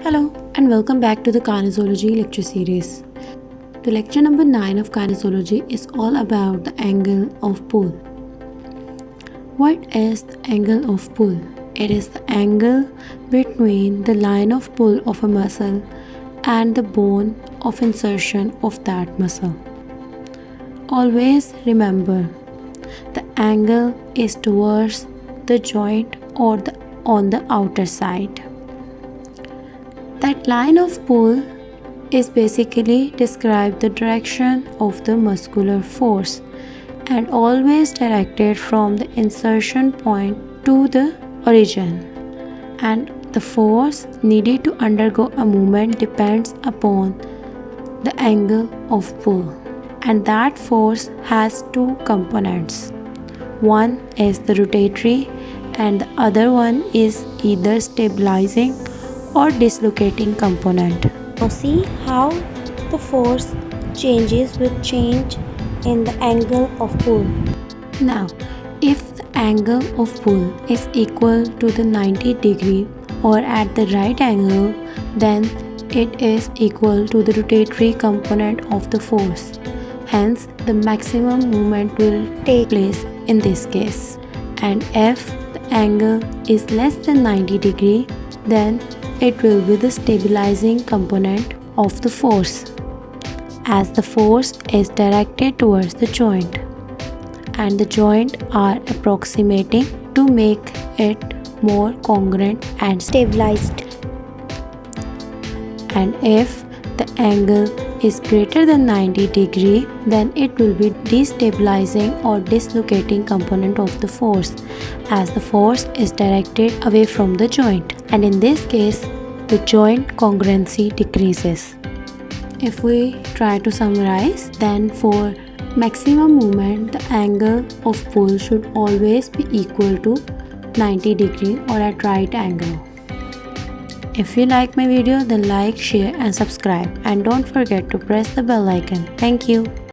Hello and welcome back to the Kinesiology lecture series. The lecture number 9 of Kinesiology is all about the angle of pull. What is the angle of pull? It is the angle between the line of pull of a muscle and the bone of insertion of that muscle. Always remember, the angle is towards the joint or on the outer side. That line of pull is basically describe the direction of the muscular force and always directed from the insertion point to the origin, and the force needed to undergo a movement depends upon the angle of pull, and that force has two components. One is the rotatory and the other one is either stabilizing or dislocating component. Now see how the force changes with change in the angle of pull. Now, if the angle of pull is equal to the 90 degree or at the right angle, then it is equal to the rotatory component of the force. Hence, the maximum movement will take place in this case. And if the angle is less than 90 degree, then it will be the stabilizing component of the force, as the force is directed towards the joint and the joint are approximating to make it more congruent and Stabilized. And if the angle is greater than 90 degree, then it will be destabilizing or dislocating component of the force, as the force is directed away from the joint, and in this case the joint congruency decreases. If we try to summarize, then for maximum movement the angle of pull should always be equal to 90 degree or at right angle. If you like my video, then like, share and subscribe, and don't forget to press the bell icon. Thank you.